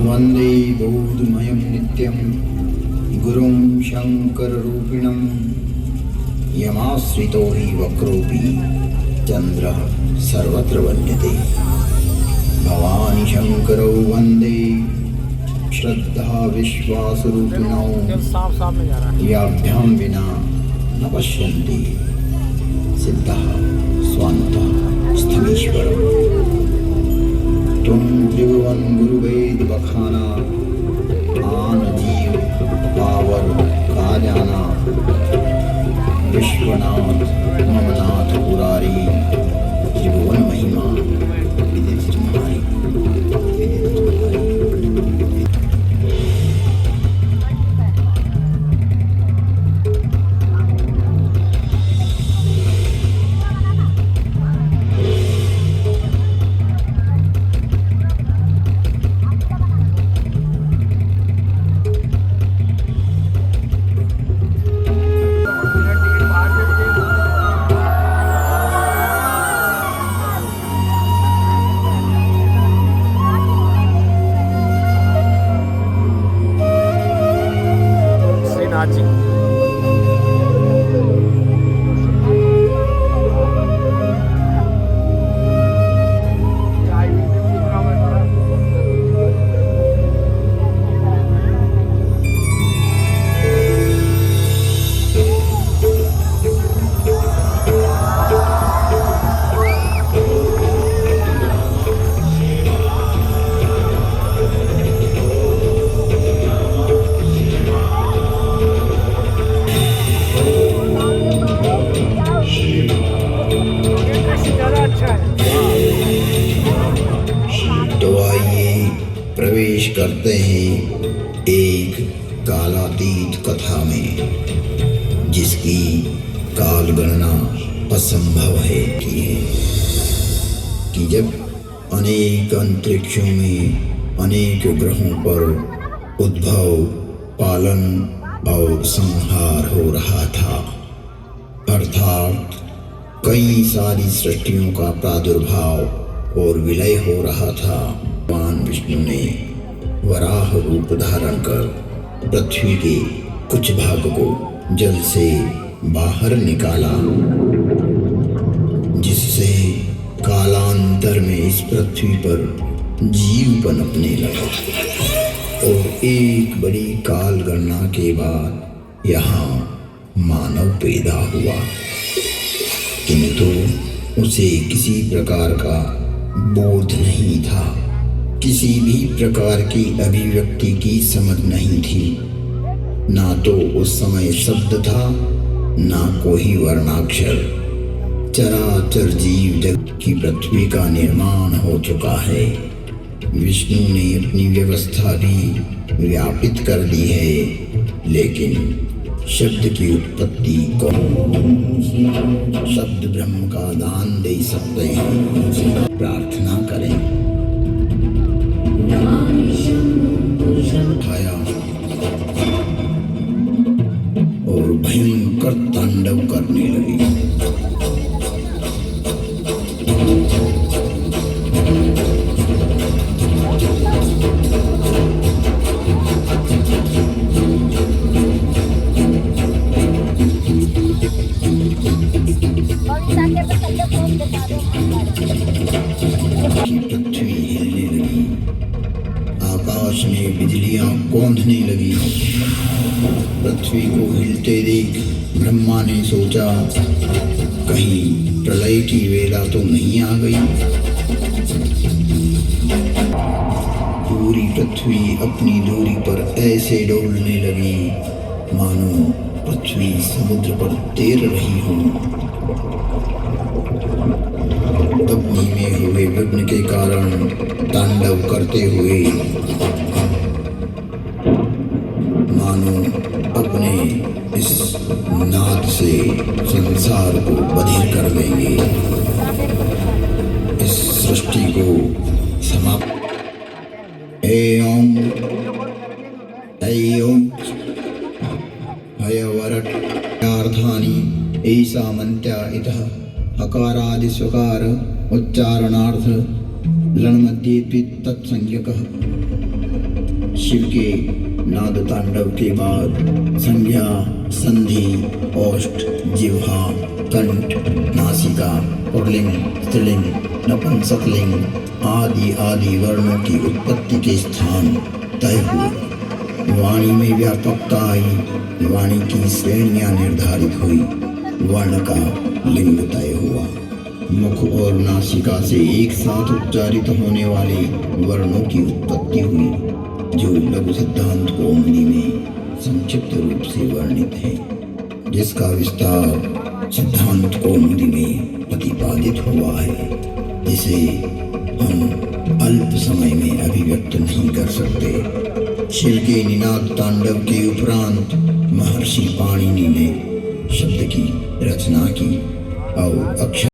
वंदे बोधमयं नित्यं गुरुं शंकररूपिणं यमाश्रितो हि वक्रोऽपि चन्द्रः सर्वत्र वन्द्यते। भवानी शंकरौ वंदे श्रद्धा विश्वासरूपिणौ याभ्यां विना न पश्यन्ति सिद्धः स्वान्तः स्थमीश्वरम्। तुम त्रिभुवन गुरुवेद बखाना आन जीव पावर का जाना। विश्वनाथ ममनाथ पुरारी त्रिभुवन महिमा विदित तुम्हारी। प्रवेश करते हैं एक कालातीत कथा में, जिसकी काल गणना असंभव है कि जब अनेक अंतरिक्षों में अनेक ग्रहों पर उद्भव, पालन और संहार हो रहा था, अर्थात कई सारी सृष्टियों का प्रादुर्भाव और विलय हो रहा था। भगवान विष्णु ने वराह रूप धारण कर पृथ्वी के कुछ भाग को जल से बाहर निकाला, जिससे कालांतर में इस पृथ्वी पर जीव पनपने लगा और एक बड़ी काल गणना के बाद यहाँ मानव पैदा हुआ। किंतु उसे किसी प्रकार का बोध नहीं था, किसी भी प्रकार की अभिव्यक्ति की समझ नहीं थी। ना तो उस समय शब्द था, ना कोई वर्णाक्षर। चराचर जीव जगत की पृथ्वी का निर्माण हो चुका है। विष्णु ने अपनी व्यवस्था भी व्यापित कर दी है, लेकिन शब्द की उत्पत्ति कौन? शब्द ब्रह्म का दान दे सकते हैं। प्रार्थना करें। उठाया और भयंकर तांडव करने लगी। पृथ्वी हिलने लगी, आकाश में बिजलियां कौंधने लगी। पृथ्वी को हिलते देख ब्रह्मा ने सोचा, कहीं प्रलय की वेला तो नहीं आ गई। पूरी पृथ्वी अपनी दूरी पर ऐसे डोलने लगी मानो पृथ्वी समुद्र पर तैर रही हो। अग्नि में हुए विघ्न के कारण तांडव करते हुए मानो अपने इस नाद से संसार को बधिर कर देंगे, इस सृष्टि को समाप्त। ओम सामन्त्या इतः हकारादि स्वकार उच्चारणार्थ लण्मध्ये तत्संज्ञकः। शिव के नाद तांडव के बाद संज्ञा, संधि, ओष्ठ, जिह्वा, कंठ, नासिका, पुल्लिंग, स्त्रीलिंग, नपुंसकलिंग आदि आदि वर्णों की उत्पत्ति के स्थान तय हुए। वाणी में व्यापकता आई, वाणी की श्रेणियां निर्धारित हुई, वर्ण का लिंग तय हुआ। मुख और नासिका से एक साथ उच्चारित होने वाले वर्णों की उत्पत्ति हुई, जो लघु सिद्धांत कौमुदी में संक्षिप्त रूप से वर्णित है, जिसका विस्तार सिद्धांत कौमुदी में प्रतिपादित हुआ है, जिसे हम अल्प समय में अभिव्यक्त नहीं कर सकते। शिव के निनाद तांडव के उपरांत महर्षि पाणिनि ने शब्द की रचना की और अक्षर